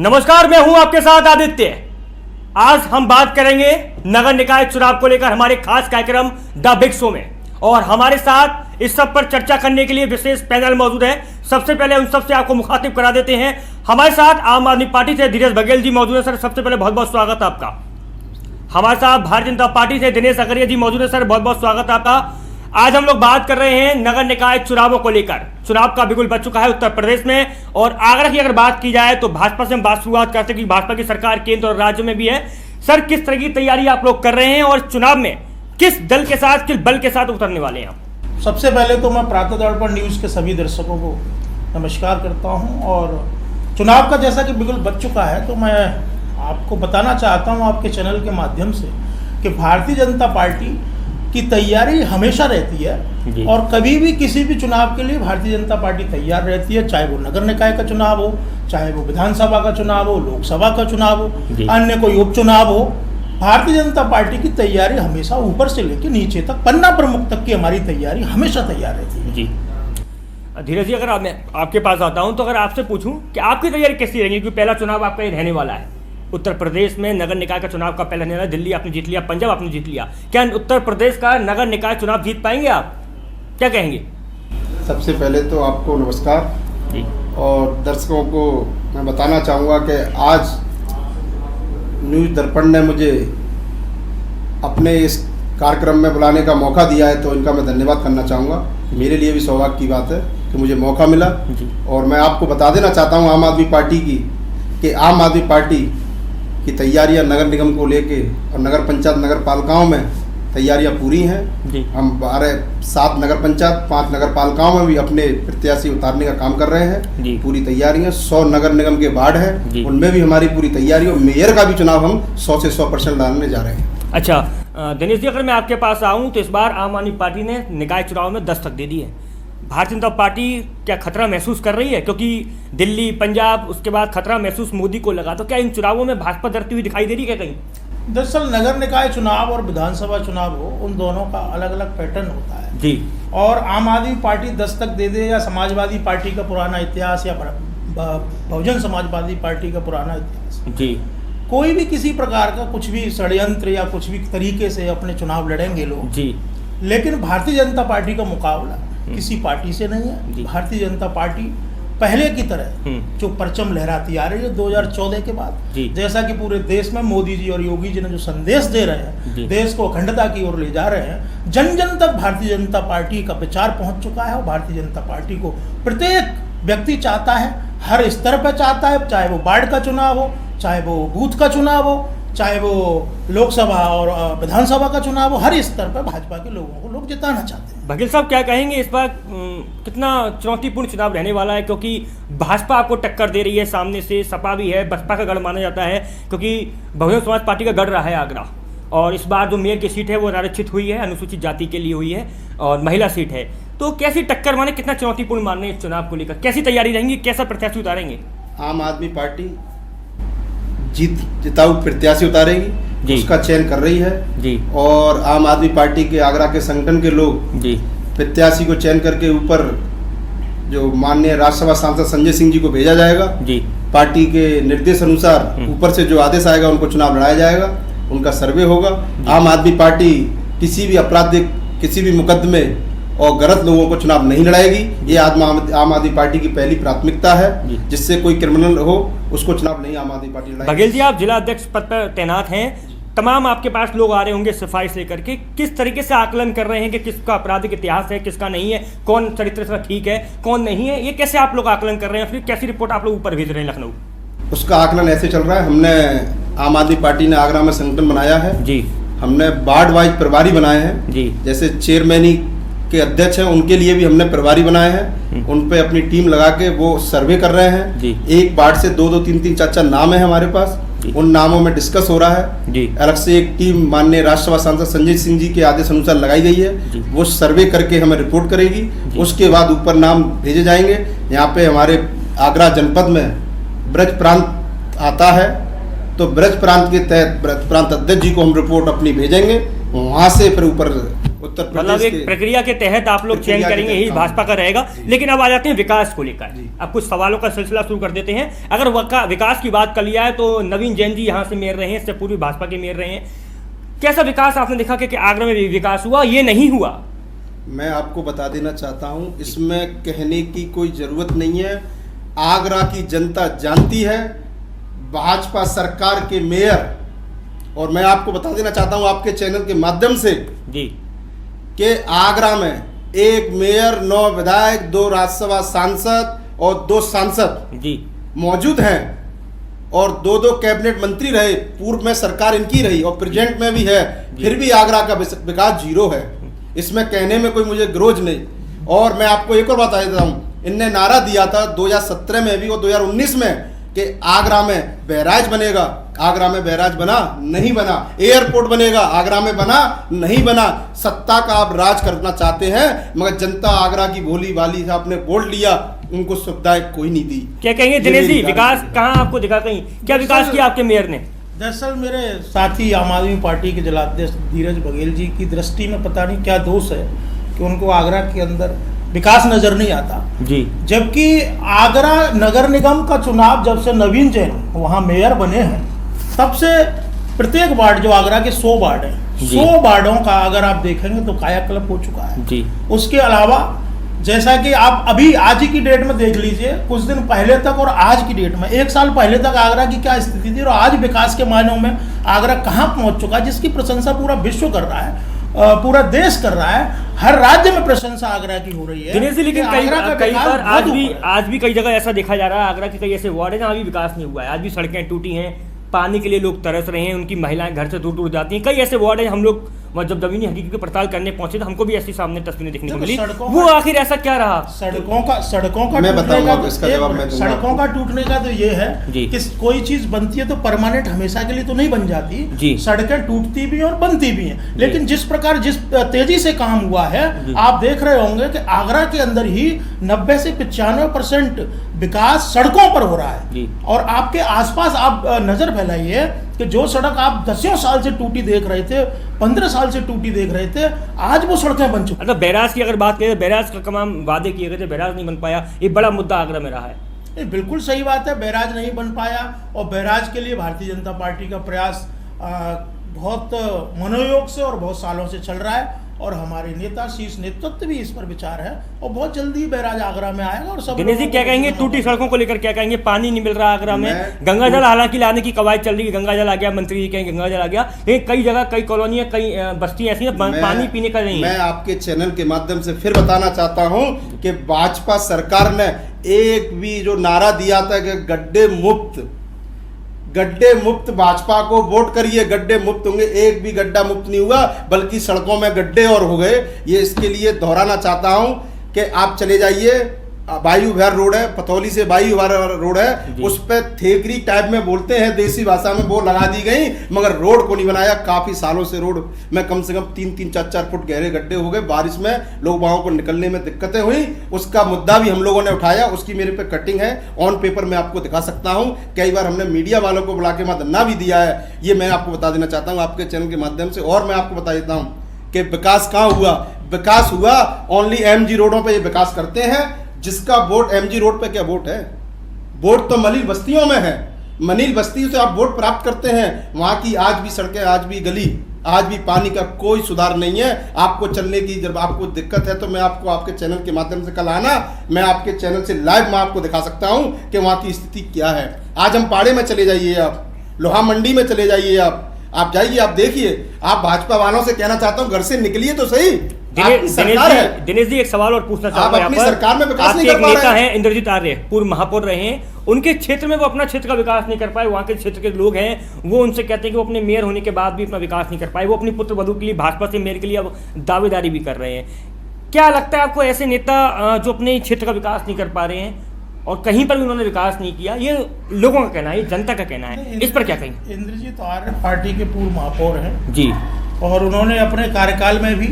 नमस्कार, मैं हूं आपके साथ आदित्य। आज हम बात करेंगे नगर निकाय चुनाव को लेकर हमारे खास कार्यक्रम द बिग शो में, और हमारे साथ इस सब पर चर्चा करने के लिए विशेष पैनल मौजूद है। सबसे पहले उन सबसे आपको मुखातिब करा देते हैं। हमारे साथ आम आदमी पार्टी से धीरज बघेल जी मौजूद है। सर, सबसे पहले बहुत बहुत स्वागत है आपका। हमारे साथ भारतीय जनता पार्टी से दिनेश अकरिया जी मौजूद है। सर, बहुत बहुत स्वागत है आपका। आज हम लोग बात कर रहे हैं नगर निकाय चुनावों को लेकर। चुनाव का बिगुल बज चुका है उत्तर प्रदेश में, और आगरा की अगर बात की जाए तो भाजपा से हम बात शुरुआत करते हैं कि भाजपा की सरकार केंद्र और राज्य में भी है। सर, किस तरह की तैयारी आप लोग कर रहे हैं और चुनाव में किस दल के साथ, किस बल के साथ उतरने वाले हैं आप? सबसे पहले तो मैं प्रातः दर्पण न्यूज़ के सभी दर्शकों को नमस्कार करता हूं। और चुनाव का जैसा कि बिगुल बज चुका है, तो मैं आपको बताना चाहता हूं आपके चैनल के माध्यम से कि भारतीय जनता पार्टी की तैयारी हमेशा रहती है, और कभी भी किसी भी चुनाव के लिए भारतीय जनता पार्टी तैयार रहती है। चाहे वो नगर निकाय का चुनाव हो, चाहे वो विधानसभा का चुनाव हो, लोकसभा का चुनाव हो, अन्य कोई उपचुनाव हो, भारतीय जनता पार्टी की तैयारी हमेशा ऊपर से लेकर नीचे तक, पन्ना प्रमुख तक की हमारी तैयारी हमेशा तैयार रहती है। जी धीरज जी, अगर मैं आपके पास आता हूं तो अगर आपसे पूछूं कि आपकी तैयारी कैसी रहेगी, क्योंकि पहला चुनाव आपका ये रहने वाला है। उत्तर प्रदेश में नगर निकाय का चुनाव का पहला रहने वाला, दिल्ली आपने जीत लिया, पंजाब आपने जीत लिया। क्या उत्तर प्रदेश का नगर निकाय चुनाव जीत पाएंगे आप? क्या कहेंगे? सबसे पहले तो आपको नमस्कार जी, और दर्शकों को मैं बताना चाहूँगा कि आज न्यूज़ दर्पण ने मुझे अपने इस कार्यक्रम में बुलाने का मौका दिया है, तो इनका मैं धन्यवाद करना चाहूँगा। मेरे लिए भी सौभाग्य की बात है कि मुझे मौका मिला। और मैं आपको बता देना चाहता हूँ आम आदमी पार्टी की, कि आम आदमी पार्टी की तैयारियां नगर निगम को लेके और नगर पंचायत नगर पालिकाओं में तैयारियां पूरी हैं। हम 7 नगर पंचायत 5 नगर पालिकाओं में भी अपने प्रत्याशी उतारने का काम कर रहे हैं। पूरी तैयारियां 100 नगर निगम के वार्ड हैं, उनमें भी हमारी पूरी तैयारी, और मेयर का भी चुनाव हम 100 से 100% डालने जा रहे हैं। अच्छा दिनेश जी, अगर मैं आपके पास आऊँ तो इस बार आम आदमी पार्टी ने निकाय चुनाव में दस्तक दे दी है। भारतीय जनता पार्टी क्या खतरा महसूस कर रही है? क्योंकि दिल्ली, पंजाब, उसके बाद खतरा महसूस मोदी को लगा, तो क्या इन चुनावों में भाजपा डरती हुई दिखाई दे रही है कहीं? दरअसल नगर निकाय चुनाव और विधानसभा चुनाव हो, उन दोनों का अलग अलग पैटर्न होता है जी। और आम आदमी पार्टी दस्तक दे दे, या समाजवादी पार्टी का पुराना इतिहास, या बहुजन समाजवादी पार्टी का पुराना इतिहास जी, कोई भी किसी प्रकार का कुछ भी षड्यंत्र या कुछ भी तरीके से अपने चुनाव लड़ेंगे लोग जी, लेकिन भारतीय जनता पार्टी का मुकाबला किसी पार्टी से नहीं है। भारतीय जनता पार्टी पहले की तरह जो परचम लहराती आ रही है 2014 के बाद, जैसा कि पूरे देश में मोदी जी और योगी जी ने जो संदेश दे रहे हैं, देश को अखंडता की ओर ले जा रहे हैं, जन जन तक भारतीय जनता पार्टी का विचार पहुंच चुका है। और भारतीय जनता पार्टी को प्रत्येक व्यक्ति चाहता है, हर स्तर पर चाहता है, चाहे वो वार्ड का चुनाव हो, चाहे वो बूथ का चुनाव हो, चाहे वो लोकसभा और विधानसभा का चुनाव हो, हर स्तर पर भाजपा के लोगों को लोग जिताना चाहते हैं। बघेल साहब, क्या कहेंगे इस बार कितना चुनौतीपूर्ण चुनाव रहने वाला है? क्योंकि भाजपा आपको टक्कर दे रही है, सामने से सपा भी है, बसपा का गढ़ माना जाता है, क्योंकि बहुजन समाज पार्टी का गढ़ रहा है आगरा। और इस बार जो मेयर की सीट है वो आरक्षित हुई है, अनुसूचित जाति के लिए हुई है, और महिला सीट है। तो कैसी टक्कर माने, कितना चुनौतीपूर्ण मान रहे हैं इस चुनाव को लेकर? कैसी तैयारी रहेंगी, कैसा प्रत्याशी उतारेंगे? आम आदमी पार्टी जिताऊ प्रत्याशी उतारेगी, उसका चयन कर रही है जी। और आम आदमी पार्टी के आगरा के संगठन के लोग जी प्रत्याशी को चयन करके ऊपर जो माननीय राज्यसभा सांसद संजय सिंह जी को भेजा जाएगा जी। पार्टी के निर्देश अनुसार ऊपर से जो आदेश आएगा उनको चुनाव लड़ाया जाएगा, उनका सर्वे होगा। आम आदमी पार्टी किसी भी आपराधिक, किसी भी मुकदमे और गलत लोगों को चुनाव नहीं लड़ाएगी। ये आम आदमी पार्टी की पहली प्राथमिकता है। जिससे कोई क्रिमिनल हो उसको चुनाव नहीं आम आदमी पार्टी लड़ाएगी। बघेल जी, आप जिला अध्यक्ष पद पर तैनात हैं, तमाम आपके पास लोग आ रहे होंगे सिफारिश लेकर के, किस तरीके से आकलन कर रहे हैं कि किसका आपराधिक इतिहास है, किसका नहीं है, कौन चरित्र से ठीक है, कौन नहीं है, ये कैसे आप लोग आकलन कर रहे हैं? फिर कैसी रिपोर्ट आप लोग ऊपर भेज रहे हैं लखनऊ? उसका आकलन ऐसे चल रहा है, हमने आम आदमी पार्टी ने आगरा में संगठन बनाया है जी। हमने वार्ड वाइज प्रभारी बनाए हैं जी। जैसे चेयरमैनी के अध्यक्ष हैं, उनके लिए भी हमने प्रभारी बनाए हैं। उन पे अपनी टीम लगा के वो सर्वे कर रहे हैं जी। एक वार्ड से 2-2, 3-3, 4-4 नाम है हमारे पास, उन नामों में डिस्कस हो रहा है जी। अलग से एक टीम माननीय राज्यसभा सांसद संजय सिंह जी के आदेश अनुसार लगाई गई है, वो सर्वे करके हमें रिपोर्ट करेगी। उसके बाद ऊपर नाम भेजे जाएंगे। यहाँ पे हमारे आगरा जनपद में ब्रज प्रांत आता है, तो ब्रज प्रांत के तहत ब्रज प्रांत अध्यक्ष जी को हम रिपोर्ट अपनी भेजेंगे, वहाँ से फिर ऊपर उत्तर मतलब प्रदेश एक प्रक्रिया के तहत आप लोग चयन करेंगे, यही भाजपा का रहेगा। लेकिन अब आ जाते हैं विकास को लेकर, अब कुछ सवालों का सिलसिला शुरू कर देते हैं। अगर विकास की बात कर लिया है तो नवीन जैन जी यहाँ से मेयर रहे हैं, इससे पूर्व भाजपा के मेयर रहे हैं। कैसा विकास आपने देखा कि आगरा में विकास हुआ, ये नहीं हुआ? मैं आपको बता देना चाहता हूं, इसमें कहने की कोई ज़रूरत नहीं है। आगरा की जनता जानती है, भाजपा सरकार के मेयर, और मैं आपको बता देना चाहता हूं आपके चैनल के माध्यम से जी कि आगरा में 1 मेयर, 9 विधायक, 2 राज्यसभा सांसद और 2 सांसद जी मौजूद हैं, और 2 कैबिनेट मंत्री रहे। पूर्व में सरकार इनकी रही और प्रेजेंट में भी है, फिर भी आगरा का विकास 0 है। इसमें कहने में कोई मुझे ग्रोज नहीं। और मैं आपको एक और बता देता हूँ, इनने नारा दिया था 2017 में भी और 2019 में कि आगरा में बैराज बनेगा। आगरा में बैराज बना नहीं बना, एयरपोर्ट बनेगा, आगरा में बना नहीं बना। सत्ता का आप राज करना चाहते हैं, मगर जनता आगरा की भोली भाली से आपने वोट लिया, उनको सुविधाएं कोई नहीं दी। क्या कहेंगे दिनेश जी, विकास कहाँ आपको दिखा, कहीं क्या विकास किया आपके मेयर ने? दरअसल मेरे साथी आम आदमी पार्टी के जिलाध्यक्ष धीरज बघेल जी की दृष्टि में पता नहीं क्या दोष है कि उनको आगरा के अंदर विकास नजर नहीं आता जी। जबकि आगरा नगर निगम का चुनाव जब से नवीन जैन वहाँ मेयर बने हैं, तब से प्रत्येक वार्ड, जो आगरा के 100 वार्ड हैं, 100 वार्डों का अगर आप देखेंगे तो कायाकल्प हो चुका है जी। उसके अलावा जैसा कि आप अभी आज की डेट में देख लीजिए, कुछ दिन पहले तक और आज की डेट में, 1 साल पहले तक आगरा की क्या स्थिति थी और आज विकास के मायनों में आगरा कहाँ पहुंच चुका है, जिसकी प्रशंसा पूरा विश्व कर रहा है, पूरा देश कर रहा है। हर राज्य में प्रशंसा आगरा की हो रही है। लेकिन कई बार आज भी कई जगह ऐसा देखा जा रहा है, आगरा के कई ऐसे वार्ड है जहाँ अभी विकास नहीं हुआ है। आज भी सड़कें टूटी हैं, पानी के लिए लोग तरस रहे हैं, उनकी महिलाएं घर से दूर दूर जाती हैं। कई ऐसे वार्ड है, हम लोग जब जमीनी हकीकत की पड़ताल करने पहुंचे तो हमको भी ऐसी सामने तस्वीरें देखने को मिली। वो आखिर ऐसा क्या रहा? सड़कों का टूटने का तो ये है कि कोई चीज बनती है तो परमानेंट हमेशा के लिए तो नहीं बन जाती। सड़कें टूटती भी और बनती भी हैं, लेकिन जिस प्रकार जिस तेजी से काम हुआ है, आप देख रहे होंगे कि आगरा के अंदर ही 90 से 95% विकास सड़कों पर हो रहा है। और आपके आसपास आप नजर फैलाइए कि जो सड़क आप 10 साल से टूटी देख रहे थे, 15 साल से टूटी देख रहे थे, आज वो सड़कें बन चुकी। मतलब बैराज की अगर बात करें, बैराज का तमाम वादे किए गए थे, बैराज नहीं बन पाया, ये बड़ा मुद्दा आगरा में रहा है। बिल्कुल सही बात है, बैराज नहीं बन पाया और बैराज के लिए भारतीय जनता पार्टी का प्रयास बहुत मनोयोग से और बहुत सालों से चल रहा है, और हमारे नेता शीर्ष नेतृत्व भी इस पर विचार है, और बहुत जल्दी बैराज आगरा में आएगा। और सब दिनेश जी क्या कहेंगे, टूटी सड़कों को लेकर क्या कहेंगे? पानी नहीं मिल रहा आगरा में, गंगा जल हालांकि लाने की कवायद चल रही है, गंगा जल आ गया, मंत्री जी कहेंगे गंगा जल आ गया, लेकिन कई जगह, कई कॉलोनियां, कई बस्ती ऐसी है पानी पीने का नहीं है। मैं आपके चैनल के माध्यम से फिर बताना चाहता हूँ कि भाजपा सरकार ने एक भी जो नारा दिया था कि गड्ढे मुक्त भाजपा को वोट करिए, गड्ढे मुक्त होंगे, एक भी गड्ढा मुक्त नहीं हुआ, बल्कि सड़कों में गड्ढे और हो गए। ये इसके लिए दोहराना चाहता हूं कि आप चले जाइए, वायु विहार रोड है, पथौली से वायु विहार रोड है, उस पर थेकरी टाइप में बोलते हैं, देसी भाषा में वो लगा दी गई, मगर रोड को नहीं बनाया। काफी सालों से रोड में कम से कम 3-3, 4-4 फुट गहरे गड्ढे हो गए, बारिश में लोग वहां को निकलने में दिक्कतें हुई। उसका मुद्दा भी हम लोगों ने उठाया, उसकी मेरे पे कटिंग है, ऑन पेपर मैं आपको दिखा सकता हूं। कई बार हमने मीडिया वालों को बुला के वहां धरना भी दिया है, ये मैं आपको बता देना चाहता हूँ आपके चैनल के माध्यम से। और मैं आपको बता देता हूँ कि विकास कहाँ हुआ, विकास हुआ ओनली MG रोडों पर ये विकास करते हैं, जिसका वोट MG रोड पे क्या वोट है? वोट तो मनील बस्तियों में है, मनील बस्तियों से आप वोट प्राप्त करते हैं। वहां की आज भी सड़कें, आज भी गली, आज भी पानी का कोई सुधार नहीं है। आपको चलने की जब आपको दिक्कत है तो मैं आपको आपके चैनल के माध्यम से कल आना, मैं आपके चैनल से लाइव मैं आपको दिखा सकता हूं कि वहां की स्थिति क्या है। आज हम पाड़े में चले जाइए, आप लोहा मंडी में चले जाइए, आप जाइए, आप देखिए। आप भाजपा वालों से कहना चाहता हूं, घर से निकलिए तो सही। दिनेश जी एक सवाल और पूछना चाहूंगा, अपनी सरकार में विकास नहीं कर पा रहे हैं। नेता हैं इंद्रजीत आर्य, पूर्व महापौर रहे हैं, उनके क्षेत्र में वो अपना क्षेत्र का विकास नहीं कर पाए। वहाँ के क्षेत्र के लोग हैं, वो उनसे कहते हैं कि वो अपने मेयर होने के बाद भी अपना विकास नहीं कर पाए। वो अपनी पुत्र वधू के लिए भाजपा से मेयर के लिए अब दावेदारी भी कर रहे हैं। क्या लगता है आपको, ऐसे नेता जो अपने क्षेत्र का विकास नहीं कर पा रहे हैं और कहीं पर भी उन्होंने विकास नहीं किया, ये लोगों का कहना है, ये जनता का कहना है, इस पर क्या कहेंगे? इंद्रजीत आर्य पार्टी के पूर्व महापौर हैं जी, और उन्होंने अपने कार्यकाल में भी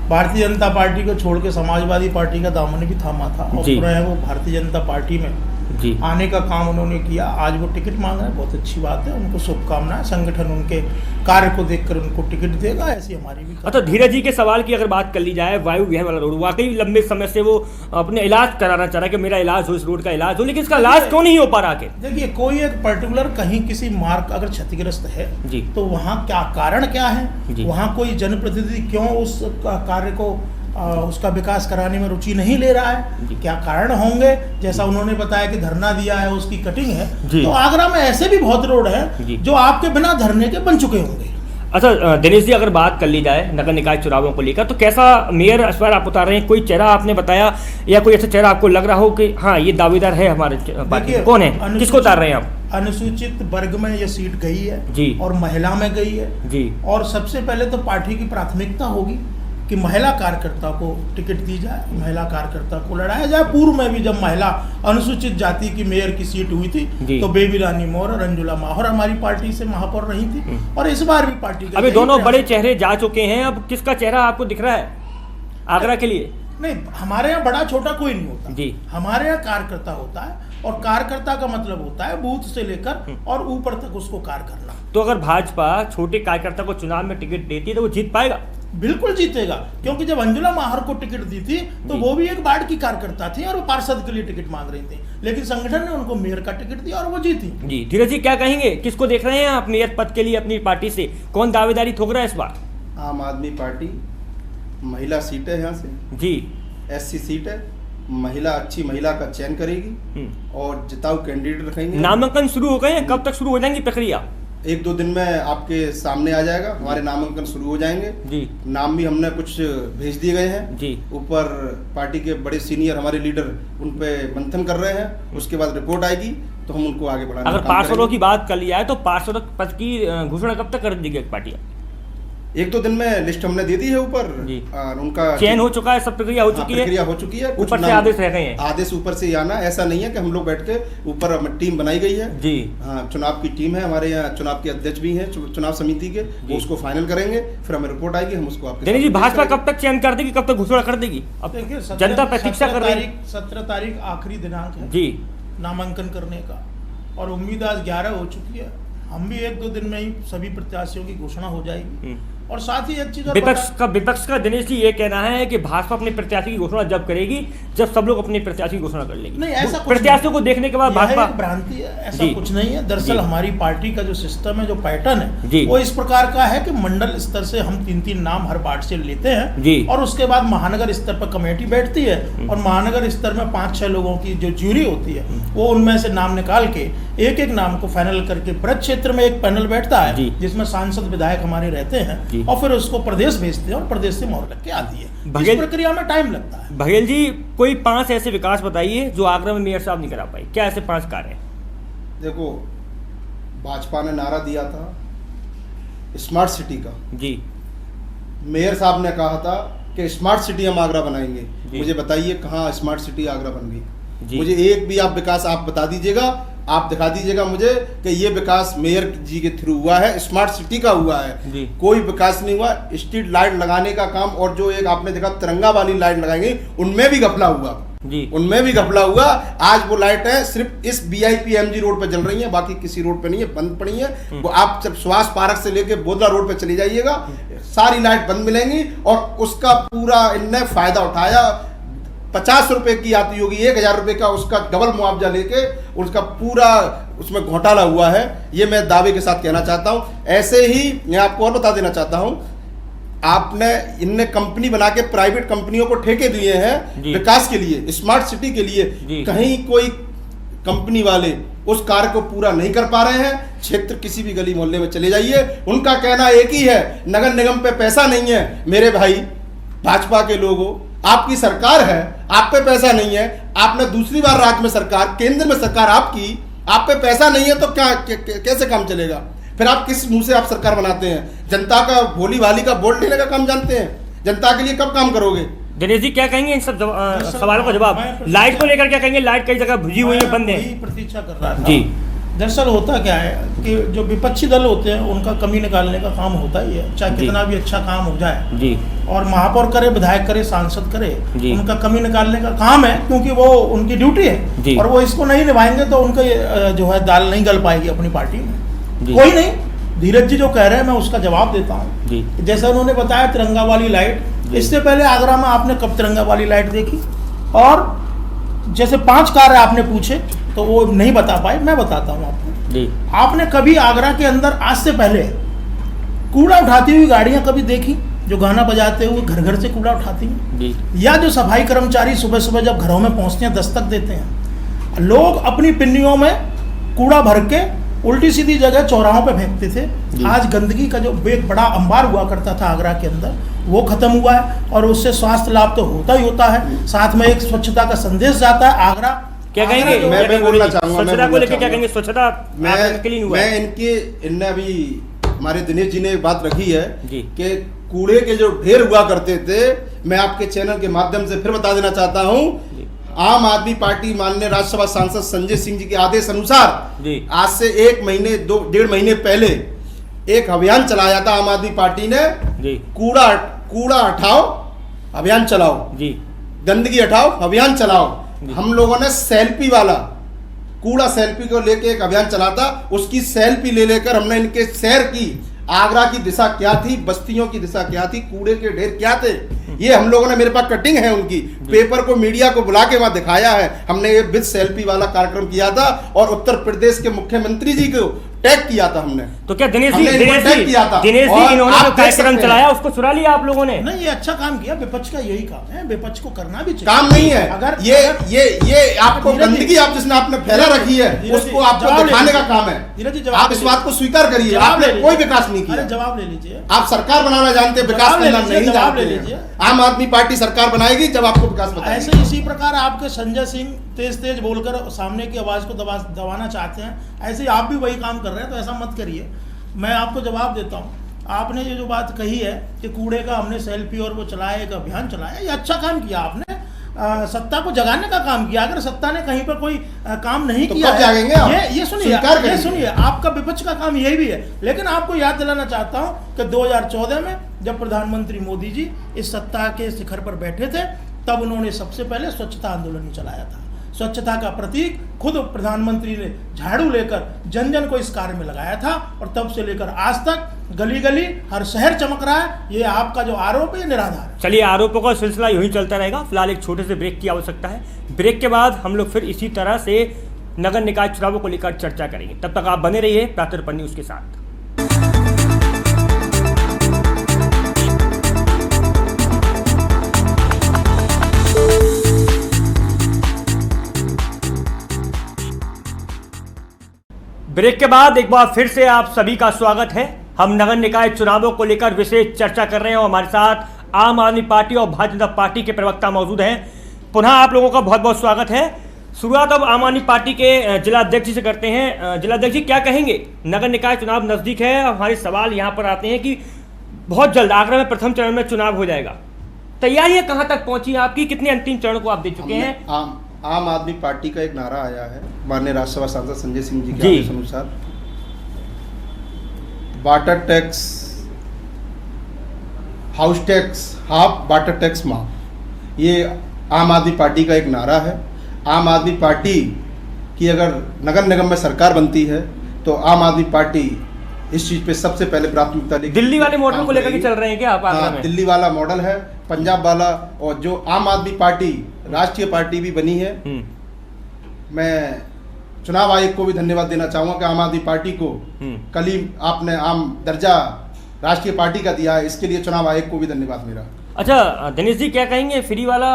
भारतीय जनता पार्टी को छोड़ के समाजवादी पार्टी का दामन भी थामा था, और वो भारतीय जनता पार्टी में जी। आने का काम उन्होंने किया। आज वो टिकट मांग रहे हैं, बहुत अच्छी बात है, उनको शुभकामनाएं। संगठन उनके कार्य को देखकर उनको टिकट देगा, ऐसी हमारी भी। अच्छा, धीरज जी के सवाल की अगर बात कर ली जाए, वायु विहार वाला रोड वाकई लंबे समय से वो अपने इलाज कराना चाह रहा है कि मेरा इलाज हो, इस रोड का इलाज हो, लेकिन इसका इलाज क्यों नहीं हो पा रहा के? देखिए, कोई एक पर्टिकुलर कहीं किसी मार्ग अगर क्षतिग्रस्त है जी, तो वहाँ क्या कारण क्या है, वहाँ कोई जनप्रतिनिधि क्यों उस कार्य को उसका विकास कराने में रुचि नहीं ले रहा है, क्या कारण होंगे? जैसा उन्होंने बताया कि धरना दिया है, उसकी कटिंग है, तो आगरा में ऐसे भी बहुत रोड है जो आपके बिना धरने के बन चुके होंगे। अच्छा दिनेश जी, अगर बात कर ली जाए नगर निकाय चुनावों को लेकर, तो कैसा मेयर इस बार आप उतार रहे हैं? कोई चेहरा आपने बताया या कोई ऐसा चेहरा आपको लग रहा हो कि हाँ ये दावेदार है हमारे पार्टी? कौन है, किसको उतार रहे हैं आप? अनुसूचित वर्ग में ये सीट गई है जी, और महिला में गई है जी। और सबसे पहले तो पार्टी की प्राथमिकता होगी कि महिला कार्यकर्ता को टिकट दी जाए, महिला कार्यकर्ता को लड़ाया जाए। पूर्व में भी जब महिला अनुसूचित जाति की मेयर की सीट हुई थी तो बेबी रानी मौर्य और अंजुला माहौर हमारी पार्टी से महापौर रही थी, और इस बार भी पार्टी अभी दोनों बड़े चेहरे जा चुके हैं, अब किसका चेहरा आपको दिख रहा है आगरा के लिए? नहीं, हमारे यहाँ बड़ा छोटा कोई नहीं होता जी, हमारे यहाँ कार्यकर्ता होता है, और कार्यकर्ता का मतलब होता है बूथ से लेकर और ऊपर तक उसको कार्य करना। तो अगर भाजपा छोटे कार्यकर्ता को चुनाव में टिकट देती है तो वो जीत पाएगा? बिल्कुल जीतेगा, क्योंकि जब अंजुला माहौर को टिकट दी थी तो वो भी एक वार्ड की कार्यकर्ता थी और वो पार्षद के लिए टिकट मांग रही थी, लेकिन संगठन ने उनको मेयर का टिकट दिया और वो जीती। जी, धीरज जी क्या कहेंगे, किसको देख रहे हैं आप मेयर पद के लिए अपनी पार्टी से? कौन दावेदारी ठोक रहा है इस बार? आम आदमी पार्टी, महिला सीट है यहाँ से जी, SC सीट है, महिला अच्छी महिला का चयन करेगी और जिताऊ कैंडिडेट रखेंगे। नामांकन शुरू हो गए हैं, कब तक शुरू हो जाएंगी प्रक्रिया? 1-2 दिन में आपके सामने आ जाएगा, हमारे नामांकन शुरू हो जाएंगे जी। नाम भी हमने कुछ भेज दिए गए हैं जी, ऊपर पार्टी के बड़े सीनियर हमारे लीडर उन पे मंथन कर रहे हैं, उसके बाद रिपोर्ट आएगी तो हम उनको आगे बढ़ाने अगर पार्षदों की बात कर ली जाए तो पार्षद पद की घोषणा कब तक कर देगी पार्टी? 1-2 दिन में लिस्ट हमने दे दी है ऊपर, और उनका चयन हो चुका है, सब प्रक्रिया हो चुकी है, प्रक्रिया हो चुकी है, ऊपर से आदेश रह गए हैं। आदेश ऊपर से आना, ऐसा नहीं है कि हम लोग बैठ के ऊपर टीम बनाई गई है जी। हाँ, चुनाव की टीम है हमारे यहाँ, चुनाव के अध्यक्ष भी हैं चुनाव समिति के, वो उसको फाइनल करेंगे, फिर हमें रिपोर्ट आएगी, हम उसको आपके। जी, भाजपा कब तक चयन कर देगी, कब तक घोषणा कर देगी? अब जनता प्रतीक्षा कर रही है। 17 तारीख आखिरी दिनांक है जी नामांकन करने का, और उम्मीद आज 11 हो चुकी है। हम भी 1-2 दिन में ही सभी प्रत्याशियों की घोषणा हो जाएगी। और साथ ही एक चीज, विपक्ष का दिनेश जी ये कहना है कि भाजपा अपने प्रत्याशी की घोषणा जब करेगी जब सब लोग अपने प्रत्याशी की घोषणा कर लेगी। नहीं, ऐसा प्रत्याशियों को देखने के बाद भाजपा भ्रांति है, ऐसा कुछ नहीं है। दरअसल हमारी पार्टी का जो सिस्टम है, जो पैटर्न है, वो इस प्रकार का है कि मंडल स्तर से हम 3-3 नाम हर वार्ड से लेते हैं, और उसके बाद महानगर स्तर पर कमेटी बैठती है, और महानगर स्तर में 5-6 लोगों की जो ज्यूरी होती है वो उनमें से नाम निकाल के एक नाम को फाइनल करके ब्रज क्षेत्र में एक पैनल बैठता है जिसमें सांसद विधायक हमारे रहते हैं, और फिर उसको प्रदेश भेजते हैं और प्रदेश से मोहर लग के आती है। इस प्रक्रिया में टाइम लगता है। बघेल जी, कोई 5 ऐसे विकास बताइए जो आगरा में मेयर साहब नहीं करा पाए, क्या ऐसे 5 कार्य हैं? देखो, भाजपा ने नारा दिया था स्मार्ट सिटी का जी, मेयर साहब ने कहा था कि स्मार्ट सिटी हम आगरा बनाएंगे। मुझे बताइए कहाँ स्मार्ट सिटी आगरा बन गई? मुझे एक भी आप विकास आप बता दीजिएगा, आप दिखा दीजिएगा मुझे कि ये विकास मेयर जी के थ्रू हुआ है, स्मार्ट सिटी का हुआ है। कोई विकास नहीं हुआ। स्ट्रीट लाइट लगाने का काम, और जो एक आपने देखा तिरंगा वाली लाइट लगाएंगे, उनमें भी घपला हुआ जी, उनमें भी घपला हुआ। आज वो लाइट है सिर्फ इस VIP MG रोड पे जल रही है, बाकी किसी रोड पे नहीं है, बंद पड़ी है। वो आप जब सुभाष पार्क से लेके बोदला रोड पे चली जाइएगा, सारी लाइट बंद मिलेंगी, और उसका पूरा इनने फायदा उठाया। 50 रुपए की आती होगी, 1000 रुपए का उसका डबल मुआवजा लेके उसका पूरा उसमें घोटाला हुआ है। ये मैं दावे के साथ कहना चाहता हूँ। ऐसे ही मैं आपको और बता देना चाहता हूँ, आपने इनने कंपनी बना के प्राइवेट कंपनियों को ठेके दिए हैं विकास के लिए, स्मार्ट सिटी के लिए। कहीं कोई कंपनी वाले उस कार्य को पूरा नहीं कर पा रहे हैं। क्षेत्र किसी भी गली मोहल्ले में चले जाइए, उनका कहना एक ही है, नगर निगम पे पैसा नहीं है। मेरे भाई भाजपा के लोगों, आपकी सरकार है, आप पे पैसा नहीं है, आपने दूसरी बार राज्य में सरकार, केंद्र में सरकार आपकी, आप पे पैसा नहीं है तो क्या कैसे काम चलेगा? फिर आप किस मुंह से आप सरकार बनाते हैं? जनता का भोली भाली का वोट लेने का काम जानते हैं? जनता के लिए कब काम करोगे? दिनेश जी क्या कहेंगे इन सब सवालों का जवाब? लाइट को लेकर क्या कहेंगे? लाइट कई जगह भुजी हुई है, बंद है, प्रतीक्षा कर रहा था जी दरअसल होता क्या है कि जो विपक्षी दल होते हैं उनका कमी निकालने का काम होता ही है, चाहे कितना भी अच्छा काम हो जाए जी। और महापौर करे, विधायक करे, सांसद करे, जी। उनका कमी निकालने का काम है, क्योंकि वो उनकी ड्यूटी जी। है और वो इसको नहीं निभाएंगे तो उनका जो है दाल नहीं गल पाएगी अपनी पार्टी में। जी। कोई नहीं, धीरज जी जो कह रहे हैं मैं उसका जवाब देता हूँ। जी। जैसा उन्होंने बताया तिरंगा वाली लाइट, जी। इससे पहले आगरा में आपने कब तिरंगा वाली लाइट देखी? और जैसे 5 कार्य आपने पूछे तो वो नहीं बता पाए, मैं बताता हूँ आपको जी। आपने कभी आगरा के अंदर आज से पहले कूड़ा उठाती हुई गाड़ियां कभी देखी जो गाना बजाते हुए घर घर से कूड़ा उठाती हैं? जी। या जो सफाई कर्मचारी सुबह सुबह जब घरों में पहुंचते हैं दस्तक देते हैं, लोग अपनी पिन्नियों में कूड़ा भर के उल्टी सीधी जगह चौराहों पे फेंकते थे। आज गंदगी का जो एक बड़ा अंबार हुआ करता था आगरा के अंदर, वो खत्म हुआ है और उससे स्वास्थ्य लाभ तो होता ही होता है, साथ में एक स्वच्छता का संदेश जाता है। आगरा क्या कहेंगे? मैं बोलना चाहूंगा, स्वच्छता को लेकर क्या कहेंगे? स्वच्छता इनने अभी हमारे दिनेश जी ने एक बात रखी है जी। कि कूड़े के जो ढेर हुआ करते थे, मैं आपके चैनल के माध्यम से फिर बता देना चाहता हूँ, आम आदमी पार्टी माननीय राज्यसभा सांसद संजय सिंह जी के आदेश अनुसार आज से 1-1.5 महीने पहले एक अभियान चलाया था आम आदमी पार्टी ने। कूड़ा हटाओ अभियान चलाओ जी, गंदगी हटाओ अभियान चलाओ। हम लोगों ने सेल्फी वाला कूड़ा सेल्फी को लेके एक अभियान चला था, उसकी सेल्फी ले लेकर हमने इनके शहर की, आगरा की दिशा क्या थी, बस्तियों की दिशा क्या थी, कूड़े के ढेर क्या थे, ये हम लोगों ने, मेरे पास कटिंग है उनकी, पेपर को मीडिया को बुला के वहां दिखाया है। हमने ये विद सेल्फी वाला कार्यक्रम किया था और उत्तर प्रदेश के मुख्यमंत्री जी को टैग किया था हमने। तो क्या दिनेश जी इन्होंने जो कार्यक्रम चलाया उसको चुरा लिया आप लोगों ने? नहीं, ये अच्छा काम किया, विपक्ष का यही काम है, विपक्ष को करना भी चाहिए। काम नहीं है अगर ये आपको गंदगी आप जिसने आपने फैला रखी है उसको आपको दिखाने का काम है। आप इस बात को स्वीकार करिए, आपने कोई विकास नहीं किया। जवाब ले लीजिए। आप सरकार बनाना जानते, विकास करना नहीं जानते। आम आदमी पार्टी सरकार बनाएगी जब आपको विकास बताएगी। ऐसे इसी प्रकार आपके संजय सिंह तेज बोलकर सामने की आवाज को दबाना चाहते हैं, ऐसे ही आप भी वही काम कर रहे हैं, तो ऐसा मत करिए। मैं आपको जवाब देता हूँ, आपने ये जो बात कही है कि कूड़े का हमने सेल्फी और वो चलाया, एक अभियान चलाया, ये अच्छा काम किया आपने, सत्ता को जगाने का काम किया। अगर सत्ता ने कहीं पर कोई काम नहीं किया है, ये सुनिए, आपका विपक्ष का काम यही भी है। लेकिन आपको याद दिलाना चाहता हूं कि 2014 में जब प्रधानमंत्री मोदी जी इस सत्ता के शिखर पर बैठे थे, तब उन्होंने सबसे पहले स्वच्छता आंदोलन चलाया था। स्वच्छता का प्रतीक खुद प्रधानमंत्री ने झाड़ू लेकर जन जन को इस कार्य में लगाया था और तब से लेकर आज तक गली गली हर शहर चमक रहा है। ये आपका जो आरोप है ये निराधार है। चलिए, आरोपों का सिलसिला यूं ही चलता रहेगा। फिलहाल एक छोटे से ब्रेक की आवश्यकता है। ब्रेक के बाद हम लोग फिर इसी तरह से नगर निकाय चुनावों को लेकर चर्चा करेंगे। तब तक आप बने रहिए प्रातःदर्पण न्यूज के साथ। ब्रेक के बाद एक बार फिर से आप सभी का स्वागत है। हम नगर निकाय चुनावों को लेकर विशेष चर्चा कर रहे हैं और हमारे साथ आम आदमी पार्टी और भारतीय जनता पार्टी के प्रवक्ता मौजूद हैं। पुनः आप लोगों का बहुत बहुत स्वागत है। शुरुआत अब आम आदमी पार्टी के जिलाध्यक्ष जी से करते हैं। जिलाध्यक्ष जी, क्या कहेंगे? नगर निकाय चुनाव नजदीक है। हमारे सवाल यहाँ पर आते हैं कि बहुत जल्द आगरा में प्रथम चरण में चुनाव हो जाएगा, तैयारियां कहाँ तक पहुंची आपकी? कितने अंतिम चरण को आप दे चुके हैं? आम आदमी पार्टी का एक नारा आया है माननीय राज्यसभा सांसद संजय सिंह जी के आदेश अनुसार, water tax, house tax half, water tax माफ। ये आम आदमी पार्टी का एक नारा है। आम आदमी पार्टी की अगर नगर निगम में सरकार बनती है तो आम आदमी पार्टी इस चीज पे सबसे पहले प्राथमिकता देगी। दिल्ली वाले मॉडल को लेकर के चल रहे हैं क्या आप आगरा में? दिल्ली वाला मॉडल है, पंजाब वाला, और जो आम आदमी पार्टी राष्ट्रीय पार्टी भी बनी है। मैं चुनाव आयोग को भी धन्यवाद देना चाहूंगा कि आम आदमी पार्टी को कल ही आपने आम दर्जा राष्ट्रीय पार्टी का दिया है, इसके लिए चुनाव आयोग को भी धन्यवाद मेरा। अच्छा दिनेश जी, क्या कहेंगे? फ्री वाला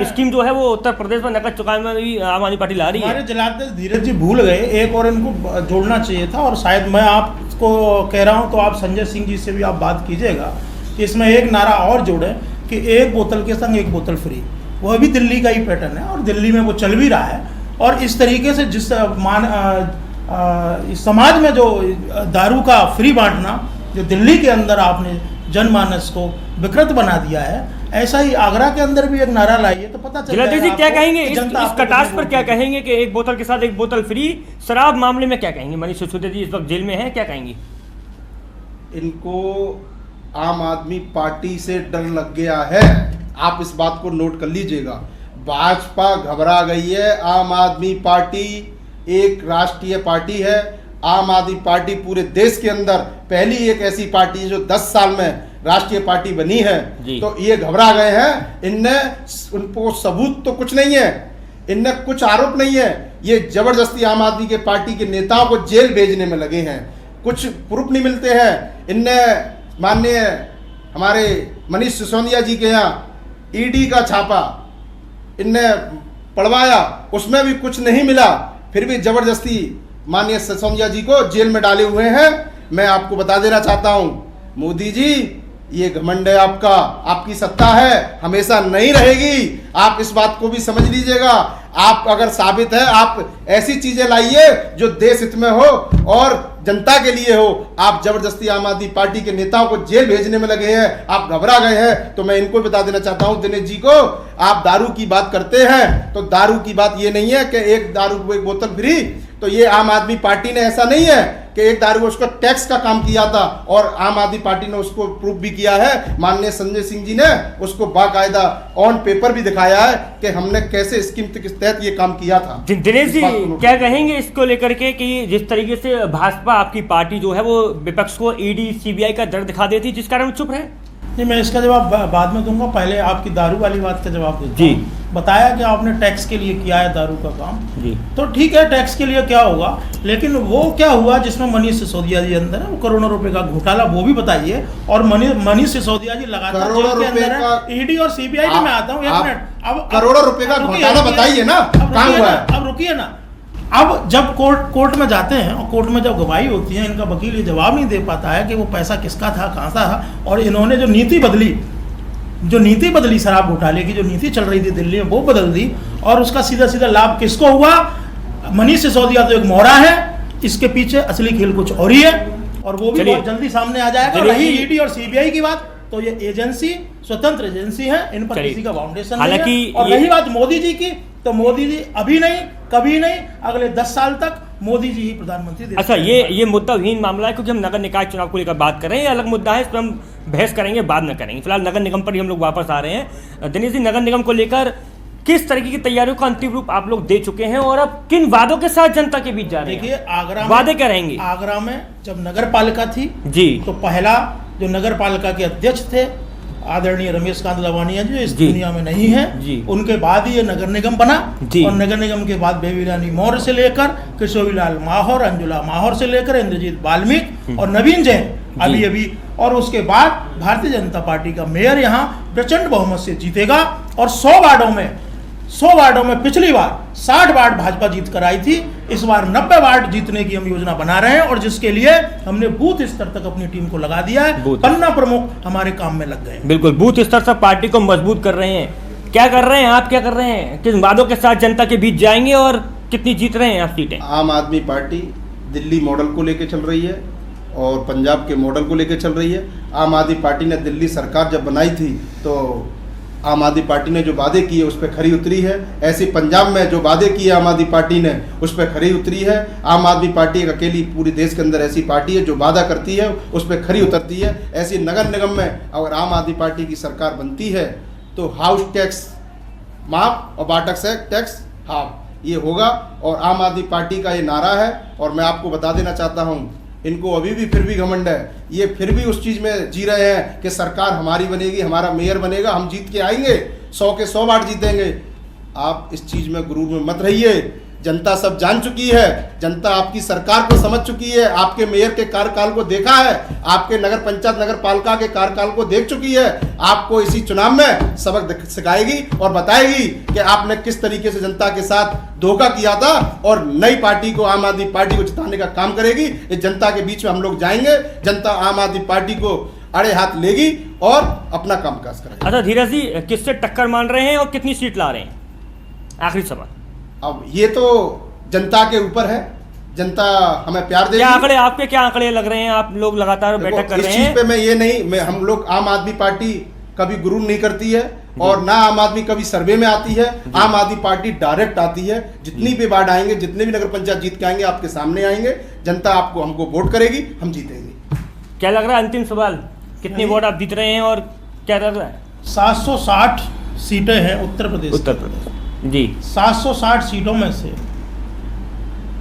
स्कीम जो है वो उत्तर प्रदेश में नकद चुकाने में भी आम आदमी पार्टी ला रही है। हमारे जिलाध्यक्ष धीरज जी भूल गए, एक और इनको जोड़ना चाहिए था, और शायद मैं आपको कह रहा हूं तो आप संजय सिंह जी से भी आप बात कीजिएगा कि इसमें एक नारा और जोड़े कि एक बोतल के संग एक बोतल फ्री। वह भी दिल्ली का ही पैटर्न है और दिल्ली में वो चल भी रहा है। और इस तरीके से जिस समाज में जो दारू का फ्री बांटना जो दिल्ली के अंदर आपने जनमानस को विकृत बना दिया है, ऐसा ही आगरा के अंदर भी एक नारा लाइए तो पता चल जिलाधीश जी क्या कहेंगे इस आपको कटास पर, कितनी क्या वोट देगी। कहेंगे कि एक बोतल के साथ एक बोतल फ्री, शराब मामले में क्या कहेंगे? मनीष सिसोदिया जी इस वक्त जेल में हैं, क्या कहेंगे? इनको आम आदमी पार्टी से डर लग गया है, आप इस बात को नोट कर लीजिएगा। भाजपा घबरा गई है। आम आदमी पार्टी एक राष्ट्रीय पार्टी है। आम आदमी पार्टी पूरे देश के अंदर पहली एक ऐसी पार्टी है जो 10 साल में राष्ट्रीय पार्टी बनी है। तो ये घबरा गए हैं। इनने उनको सबूत तो कुछ नहीं है, इनने कुछ आरोप नहीं है, ये जबरदस्ती आम आदमी के पार्टी के नेताओं को जेल भेजने में लगे हैं। कुछ प्रूफ नहीं मिलते हैं। इनने माननीय हमारे मनीष सिसोदिया जी के यहाँ ईडी का छापा इनने पढ़वाया, उसमें भी कुछ नहीं मिला, फिर भी जबरदस्ती माननीय सिसोदिया जी को जेल में डाले हुए हैं। मैं आपको बता देना चाहता हूं, मोदी जी ये घमंड है आपका, आपकी सत्ता है, हमेशा नहीं रहेगी। आप इस बात को भी समझ लीजिएगा। आप अगर साबित है, आप ऐसी चीजें लाइए जो देश हित में हो और जनता के लिए हो। आप जबरदस्ती आम आदमी पार्टी के नेताओं को जेल भेजने में लगे हैं, आप घबरा गए हैं। तो मैं इनको बता देना चाहता हूं, दिनेश जी को, आप दारू की बात करते हैं तो दारू की बात ये नहीं है कि एक दारू एक बोतल फ्री। तो ये आम आदमी पार्टी ने ऐसा नहीं है कि एक दारू उसको टैक्स का काम किया था और आम आदमी पार्टी ने उसको प्रूफ भी किया है। माननीय संजय सिंह जी ने उसको बाकायदा ऑन पेपर भी दिखाया है कि हमने कैसे स्कीम के तहत ये काम किया था। दिनेश जी क्या कहेंगे इसको लेकर के कि जिस तरीके से भाजपा आपकी पार्टी जो है वो विपक्ष को ईडी सीबीआई का डर दिखा देती, जिस कारण चुप रहे? नहीं, मैं इसका जवाब बाद में दूंगा, पहले आपकी दारू वाली बात का जवाब देता जी। हूं। बताया कि आपने टैक्स के लिए किया है दारू का काम जी, तो ठीक है, टैक्स के लिए क्या होगा, लेकिन वो क्या हुआ जिसमें मनीष सिसोदिया जी अंदर है, वो करोड़ों रुपए का घोटाला, वो भी बताइए। और मनीष सिसोदिया जी लगातार जेल के अंदर है, ईडी और सीबीआई में आता हूँ। एक मिनट, अब करोड़ों रुपए का घोटाला बताइए ना, कहाँ हुआ है? अब रुकिए ना। अब जब कोर्ट में जाते हैं और कोर्ट में जब गवाही होती है, इनका वकील ये जवाब नहीं दे पाता है कि वो पैसा किसका था, कहाँ था। और इन्होंने जो नीति बदली शराब घोटाले की जो नीति चल रही थी दिल्ली में, वो बदल दी। और उसका सीधा सीधा लाभ किसको हुआ? मनीष सिसोदिया तो एक मोहरा है, इसके पीछे असली खेल कुछ और ही है, और वो भी बहुत जल्दी सामने आ जाएगा। रही ईडी और सीबीआई की बात, तो ये एजेंसी स्वतंत्र एजेंसी है, इन पर किसी का फाउंडेशन नहीं है। और रही बात मोदी जी की, तो मोदी जी अभी नहीं, कभी नहीं, अगले 10 साल तक मोदी जी ही प्रधानमंत्री। अच्छा, ये मुद्दाहीन मामला है, क्योंकि हम नगर निकाय चुनाव को लेकर बात कर रहे हैं। अलग मुद्दा है, इस पर हम बहस करेंगे, बाद में करेंगे। फिलहाल नगर निगम पर ही हम लोग वापस आ रहे हैं। दिनेश जी, नगर निगम को लेकर किस तरीके की तैयारियों का अंतिम रूप आप लोग दे चुके हैं और अब किन वादों के साथ जनता के बीच जा रहे हैं? देखिए, आगरा वादे क्या रहेंगे? आगरा में जब नगर पालिका थी जी, तो पहला जो नगर पालिका के अध्यक्ष थे आदरणीय रमेश कांत लवानिया जी, इस दुनिया में नहीं है जी। उनके बाद ही ये नगर निगम बना, और नगर निगम के बाद बेबी रानी मौर्य से लेकर किशोरीलाल माहौर, अंजुला माहौर से लेकर इंद्रजीत वाल्मीकि और नवीन जैन अभी, और उसके बाद भारतीय जनता पार्टी का मेयर यहाँ प्रचंड बहुमत से जीतेगा। और 100 वार्डों में पिछली बार 60 वार्ड भाजपा जीत कर आई थी, इस बार 90 वार्ड जीतने की हम योजना बना रहे हैं, और जिसके लिए हमने बूथ स्तर तक अपनी टीम को लगा दिया है। पन्ना प्रमुख हमारे काम में लग गए। बिल्कुल, बूथ स्तर से पार्टी को मजबूत कर रहे हैं। क्या कर रहे हैं आप, क्या कर रहे हैं, किन वादों के साथ जनता के बीच जाएंगे और कितनी जीत रहे हैं आप सीटें? आम आदमी पार्टी दिल्ली मॉडल को लेकर चल रही है और पंजाब के मॉडल को लेकर चल रही है। आम आदमी पार्टी ने दिल्ली सरकार जब बनाई थी तो आम आदमी पार्टी ने जो वादे किए उस पर खरी उतरी है। ऐसे पंजाब में जो वादे किए आम आदमी पार्टी ने उस पर खरी उतरी है। आम आदमी पार्टी एक अकेली पूरे देश के अंदर ऐसी पार्टी है जो वादा करती है उस पर खरी उतरती है। ऐसी नगर निगम में अगर आम आदमी पार्टी की सरकार बनती है तो हाउस टैक्स माफ और वाटर टैक्स हाफ, ये होगा। और आम आदमी पार्टी का ये नारा है। और मैं आपको बता देना चाहता हूँ, इनको अभी भी फिर भी घमंड है, ये फिर भी उस चीज़ में जी रहे हैं कि सरकार हमारी बनेगी, हमारा मेयर बनेगा, हम जीत के आएंगे, 100 के 100 वार्ड जीतेंगे। आप इस चीज़ में गुरूर में मत रहिए। जनता सब जान चुकी है, जनता आपकी सरकार को समझ चुकी है, आपके मेयर के कार्यकाल को देखा है, आपके नगर पंचायत नगर पालिका के कार्यकाल को देख चुकी है। आपको इसी चुनाव में सबक सिखाएगी और बताएगी कि आपने किस तरीके से जनता के साथ धोखा किया था, और नई पार्टी को, आम आदमी पार्टी को जिताने का काम करेगी। इस जनता के बीच में हम लोग जाएंगे, जनता आम आदमी पार्टी को अड़े हाथ लेगी और अपना कामकाज करेगी। अच्छा धीरज जी, किससे टक्कर मान रहे हैं और कितनी सीट ला रहे हैं? आखिरी सवाल। अब ये तो जनता के ऊपर है, जनता हमें प्यार देगी। क्या आंकड़े, आपके क्या आंकड़े लग रहे हैं? आप लोग लगातार बैठक कर रहे हैं। इस चीज पे मैं ये नहीं, हम लोग आम आदमी पार्टी कभी गुरूर नहीं करती है और ना आम आदमी कभी सर्वे में आती है। आम आदमी पार्टी डायरेक्ट आती है। जितनी भी वार्ड आएंगे, जितने भी नगर पंचायत जीत के आएंगे, आपके सामने आएंगे। जनता आपको हमको वोट करेगी, हम जीतेंगे। क्या लग रहा है, अंतिम सवाल, कितनी वोट आप जीत रहे हैं और क्या लग रहा है? 760 सीटें हैं उत्तर प्रदेश जी। 760 सीटों में से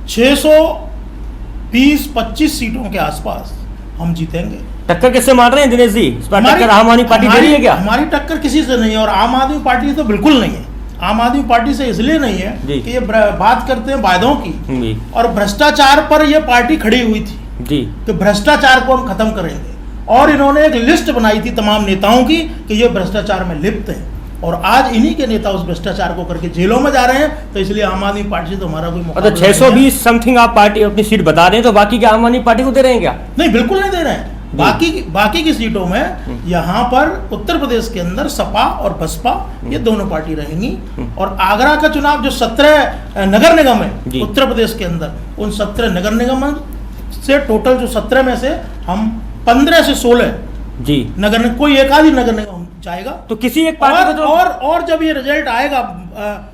620-25 सीटों के आसपास हम जीतेंगे। टक्कर किससे मार रहे हैं दिनेश जी? इस बार टक्कर आम आदमी पार्टी दे रही है क्या? हमारी टक्कर किसी से नहीं है और आम आदमी पार्टी से तो बिल्कुल नहीं है। आम आदमी पार्टी से इसलिए नहीं है कि ये बात करते हैं वायदों की और भ्रष्टाचार पर ये पार्टी खड़ी हुई थी जी, कि भ्रष्टाचार को हम खत्म करेंगे। और इन्होंने एक लिस्ट बनाई थी तमाम नेताओं की कि ये भ्रष्टाचार में लिप्त है और आज इन्हीं के नेता उस भ्रष्टाचार को करके जेलों में जा रहे हैं। तो इसलिए आम आदमी पार्टी से तो हमारा कोई मुकाबला नहीं है। 620 समथिंग आप पार्टी अपनी सीट बता रहे हैं, तो बाकी क्या आम आदमी पार्टी को दे रहे हैं क्या? नहीं, बिल्कुल नहीं दे रहे हैं। बाकी की सीटों में यहाँ पर उत्तर प्रदेश के अंदर सपा और बसपा ये दोनों पार्टी रहेंगी। और आगरा का चुनाव जो 17 नगर निगम है उत्तर प्रदेश के अंदर, उन 17 नगर निगम से टोटल जो 17 में से हम 15 से 16 जी नगर निगम, कोई एक आधी नगर निगम जाएगा। तो किसी एक पार्टी को और जब ये रिजल्ट आएगा,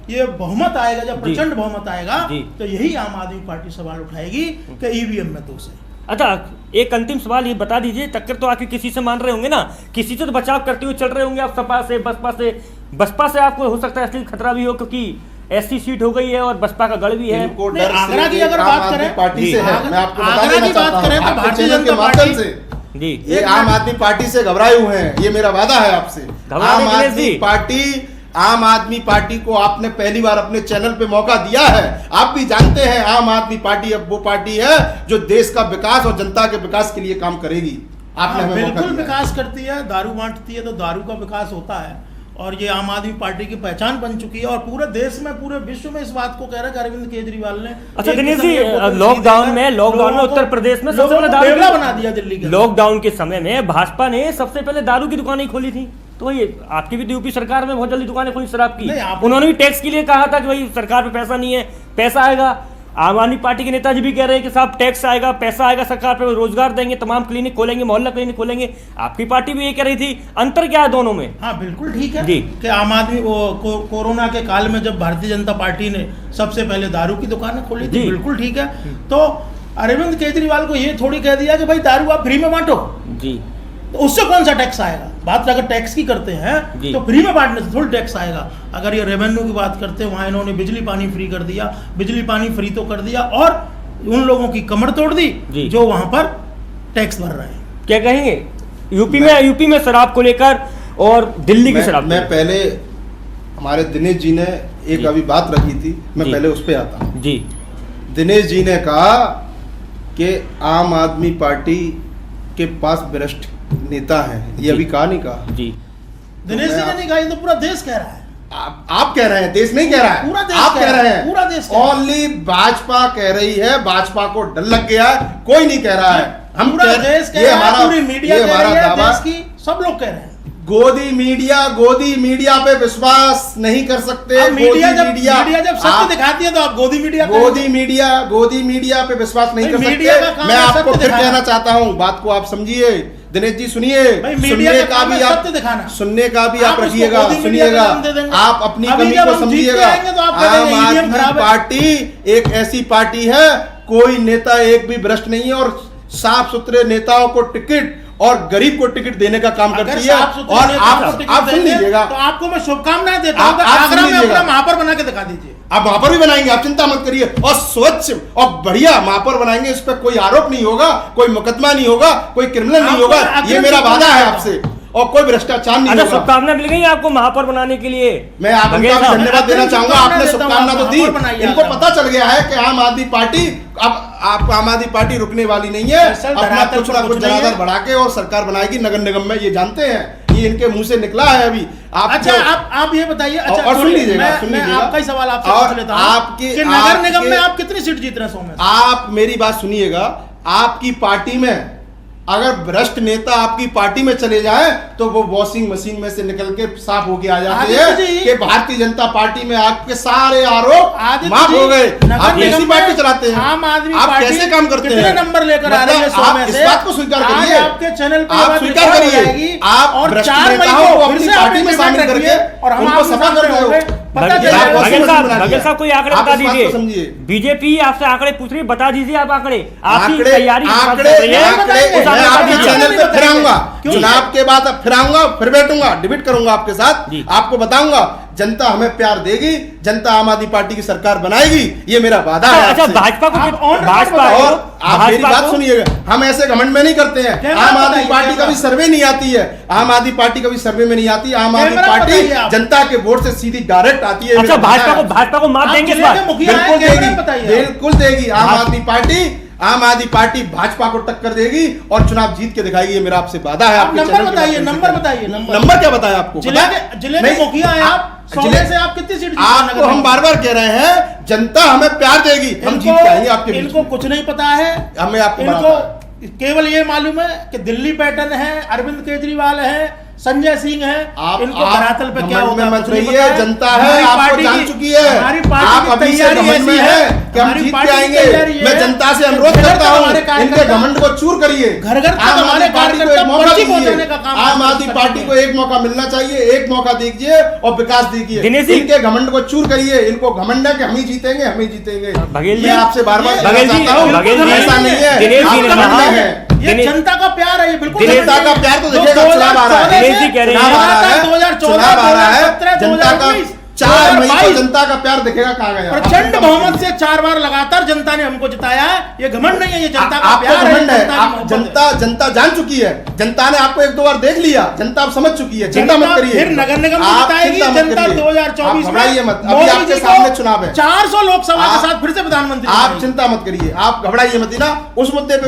ये बहुमत आएगा, जब प्रचंड बहुमत आएगा, तो यही आम आदमी पार्टी सवाल उठाएगी कि ईवीएम में दोष है। अच्छा, एक अंतिम सवाल ये बता दीजिए, टक्कर तो आखिर किसी से मान रहे होंगे ना, किसी से तो बचाव करते हुए चल रहे होंगे आप, सपा से, बसपा से। बसपा से आपको हो सकता है असली खतरा भी हो, क्योंकि ऐसी सीट हो गई है और बसपा का गढ़ भी है। आगरा की अगर बात करें, पार्टी से है, मैं आपको आगरा की बात करें तो भारतीय जनता पार्टी से जी, ये आम आदमी पार्टी से घबराए हुए हैं। ये मेरा वादा है आपसे। आम आदमी पार्टी को आपने पहली बार अपने चैनल पे मौका दिया है। आप भी जानते हैं आम आदमी पार्टी अब वो पार्टी है जो देश का विकास और जनता के विकास के लिए काम करेगी। आपने हमें बिल्कुल विकास करती है, दारू बांटती है तो दारू का विकास होता है और ये आम आदमी पार्टी की पहचान बन चुकी है और पूरे देश में, पूरे विश्व में इस बात को कह रहे हैं अरविंद केजरीवाल ने। अच्छा दिनेश जी, लॉकडाउन में उत्तर प्रदेश में सबसे पहले दारू बना दिया दिल्ली के। लॉकडाउन के समय में भाजपा ने सबसे पहले दारू की दुकानें खोली थी। तो ये आपकी भी यूपी सरकार में बहुत जल्दी दुकानें खोली शराब की। उन्होंने भी टैक्स के लिए कहा था कि भाई सरकार पे पैसा नहीं है, पैसा आएगा। आम आदमी पार्टी के नेताजी भी कह रहे हैं कि साहब टैक्स आएगा, पैसा आएगा, सरकार पे रोजगार देंगे, तमाम क्लिनिक खोलेंगे, मोहल्ला क्लिनिक खोलेंगे। आपकी पार्टी भी ये कह रही थी। अंतर क्या है दोनों में? हाँ बिल्कुल ठीक है जी कि आम आदमी कोरोना के काल में जब भारतीय जनता पार्टी ने सबसे पहले दारू की दुकानें खोली थी, बिल्कुल ठीक है। तो अरविंद केजरीवाल को ये थोड़ी कह दिया कि भाई दारू आप फ्री में बांटो जी, तो उससे कौन सा टैक्स आएगा? बात अगर टैक्स की करते हैं तो फ्री में बांटने से थोड़ी टैक्स आएगा। अगर ये रेवेन्यू की बात करते हैं, वहाँ इन्होंने बिजली पानी फ्री कर दिया, बिजली पानी फ्री तो कर दिया और उन लोगों की कमर तोड़ दी जो वहाँ पर टैक्स भर रहे हैं। क्या कहेंगे यूपी में शराब को लेकर और दिल्ली की शराब? मैं पहले हमारे दिनेश जी ने एक अभी बात रखी थी, मैं पहले उस पर आता हूँ जी। दिनेश जी ने कहा कि आम आदमी पार्टी के पास भ्रष्ट नेता है। ये अभी कहा नहीं कहा जी, दिनेश जी ने नहीं कहा, ये तो पूरा देश कह रहा है। आप कह रहे हैं, देश नहीं कह रहा है, पूरा देश आप कह रहे हैं, पूरा देश। ओनली भाजपा कह रही है, भाजपा को डर लग गया है, कोई नहीं कह रहा है। हम पूरा देश कह रहा है, पूरी मीडिया कह रही है, देश की सब लोग कह रहे हैं। गोदी मीडिया पे विश्वास नहीं कर सकते। मीडिया जब सत्य दिखाती है तो आप गोदी मीडिया पे विश्वास नहीं कर सकते। मैं आपको फिर कहना चाहता हूँ, बात को आप समझिए। दिनेश जी सुनिए, सुनने का भी आप रखिएगा, सुनिएगा, आप अपनी कमी को समझिएगा। आम आदमी पार्टी एक ऐसी पार्टी है, कोई नेता एक भी भ्रष्ट नहीं है और साफ सुथरे नेताओं को टिकट और गरीब को टिकट देने का काम करती है। और आप सुन लीजिएगा, तो आपको मैं शुभकामनाएं देता हूं। आगरा में अपना महापौर बना के दिखा दीजिए। आप महापौर भी बनाएंगे, आप चिंता मत करिए। और स्वच्छ और बढ़िया महापौर बनाएंगे, इस पर कोई आरोप नहीं होगा, कोई मुकदमा नहीं होगा, कोई क्रिमिनल नहीं होगा। ये मेरा वादा है आपसे, और कोई भ्रष्टाचार नहीं होगा। शुभकामना मिल गई आपको महापौर बनाने के लिए। मैं आपका धन्यवाद देना चाहूंगा, आपने शुभकामना तो दी। इनको पता चल गया है कि आम आदमी पार्टी, अब आम आदमी पार्टी रुकने वाली नहीं है। अपना कुछ ना कुछ जनाधार बढ़ा के और सरकार बनाएगी नगर निगम में, ये जानते हैं। ये इनके मुंह से निकला है अभी। अच्छा आप ये बताइए। अच्छा और सुन लीजिएगा, मैं आपका ही सवाल आपसे पूछ लेता हूं। आपकी नगर निगम में आप कितनी सीट जीत रहे हैं? 100 में आप मेरी बात सुनिएगा। आपकी पार्टी में अगर भ्रष्ट नेता आपकी पार्टी में चले जाए तो वो वॉशिंग मशीन में से निकल के साफ होके आ जाते हैं कि भारतीय जनता पार्टी में आपके सारे आरोप माफ हो गए। आप ऐसी पार्टी चलाते हैं, आम आदमी आप पार्टी कैसे काम करते कितने हैं? नंबर लेकर आ रही है? मतलब आप इस बात को स्वीकार करिए, आपके चैनल पे आप स्वीकार करिए, आप और भ्रष्ट 4 मई नेताओं को को अपनी फिर से पार्टी में शामिल करके और हम उनको सफा कर रहे हो। पता चलेगा। बघेल साहब कोई आंकड़े बता दीजिए। बीजेपी आपसे आंकड़े पूछ रही, बता दीजिए आप आंकड़े। आपकी तैयारी आपके चैनल पे फिर आऊंगा, चुनाव के बाद फिर आऊंगा, फिर बैठूंगा, डिबेट करूंगा आपके साथ, आपको बताऊंगा जनता हमें प्यार देगी, जनता आम आदमी पार्टी की सरकार बनाएगी, ये मेरा वादा है। अच्छा, भाजपा को भाजपा और आप मेरी बात सुनिएगा, हम ऐसे घमंड में नहीं करते हैं। आम आदमी पार्टी का भी सर्वे नहीं आती है, आम आदमी पार्टी का भी सर्वे में नहीं आती। आम आदमी पार्टी जनता के वोट से सीधी डायरेक्ट आती है। अच्छा, भाजपा को मार देंगे इस बार? बिल्कुल देगी, बिल्कुल देगी। आम आदमी पार्टी भाजपा को टक्कर देगी और चुनाव जीत के दिखाएगी, ये मेरा आपसे वादा है। आप नंबर बताइए, नंबर क्या बताया आपको? जिले के मुखिया हैं आप, जिले से आप कितनी सीट? आपको हम बार बार कह रहे हैं जनता हमें प्यार देगी, हम जीत के आएंगे आपके। इनको कुछ नहीं पता है, हमें आपको इनको केवल ये मालूम है कि दिल्ली पैटर्न है, अरविंद केजरीवाल है, संजय सिंह है। इनको धरातल पे क्या होगा मत रहिए, जनता है आपको जान चुकी है। हमारी पार्टी आप अभी से घमंड में है कि हम जीत के आएंगे। मैं जनता से अनुरोध करता हूँ, इनके घमंड को चूर करिए। घर घर आम आदमी पार्टी को एक मौका दीजिए, काम आम आदमी पार्टी को एक मौका मिलना चाहिए, एक मौका दीजिए और विकास दीजिए। इनके घमंड को चूर करिए, इनको घमंड है कि हम ही जीतेंगे, हम ही जीतेंगे। मैं आपसे बार बार कहना चाहता हूँ, ऐसा नहीं है, ये जनता का प्यार है, ये बिल्कुल जनता का प्यार। तो देखिएगा चुनाव आ रहा है, 2014, 2017, जनता का 4 मई को जनता का प्यार दिखेगा कहाँ गया। प्रचंड बहुमत से 4 बार लगातार जनता ने हमको जिताया है। ये घमंड नहीं है, ये जनता का आपको प्यार घमंड है। आप जनता जान चुकी है, जनता ने आपको 1-2 बार देख लिया, जनता अब समझ चुकी है। चिंता मत करिए, फिर नगर निगम जिताएगी जनता 2024 में। घबराइए मत, अभी आपके सामने चुनाव है, 400 लोकसभा के साथ फिर से प्रधानमंत्री। आप चिंता मत करिए, आप घबराइए मत ना। उस मुद्दे पे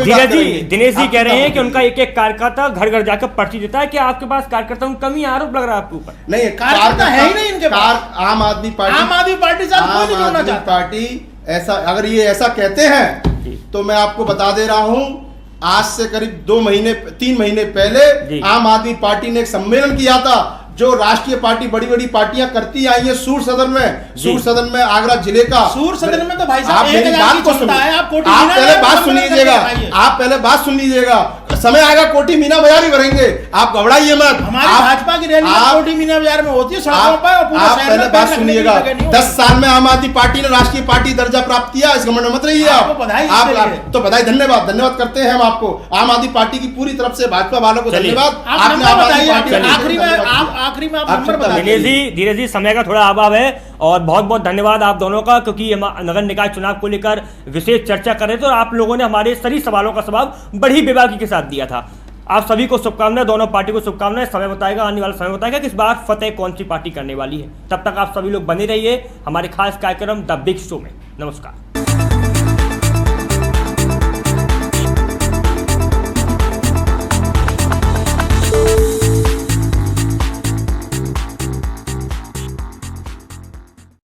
दिनेश जी कह रहे हैं कि उनका एक एक कार्यकर्ता घर घर जाकर पर्ची देता है। कि आपके पास कार्यकर्ताओं की कमी आरोप लग रहा है आपके ऊपर? नहीं, कार्यकर्ता है ही नहीं इनके पास। आम आदमी पार्टी पार्टी ऐसा, अगर ये ऐसा कहते हैं तो मैं आपको बता दे रहा हूं, आज से करीब 3 महीने पहले आम आदमी पार्टी ने एक सम्मेलन किया था, जो राष्ट्रीय पार्टी बड़ी बड़ी पार्टियां करती आई है सूर सदन में आगरा जिले का। सूर सदन में तो भाई साहब आप मेरी बात को सुनिए, आप पहले बात सुन लीजिएगा। समय आएगा कोठी मीना बाजार ही भरेंगे, आप घबराइए मत। हमारी भाजपा की रैली कोठी मीना बाजार में होती है, सड़कों पर और पूरा शहर में। पहले बात सुनिएगा, 10 साल में आम आदमी पार्टी ने राष्ट्रीय पार्टी दर्जा प्राप्त किया, इस घमंड में मत रहिए आप। तो बधाई, धन्यवाद करते हैं हम आपको, आम आदमी पार्टी की पूरी तरफ से भाजपा वालों को धन्यवाद। आपने आखिरी में आप नंबर बताइए। धीरे जी समय का थोड़ा अभाव है और बहुत बहुत धन्यवाद आप दोनों का, क्योंकि नगर निकाय चुनाव को लेकर विशेष चर्चा कर रहे थे और आप लोगों ने हमारे सभी सवालों का जवाब बड़ी बेबाकी के साथ दिया था। आप सभी को शुभकामनाएं, दोनों पार्टी को शुभकामनाएं। समय बताएगा, आने वाला समय बताएगा कि इस बार फतेह कौन सी पार्टी करने वाली है। तब तक आप सभी लोग बने रहिए हमारे खास कार्यक्रम द बिग शो में। नमस्कार।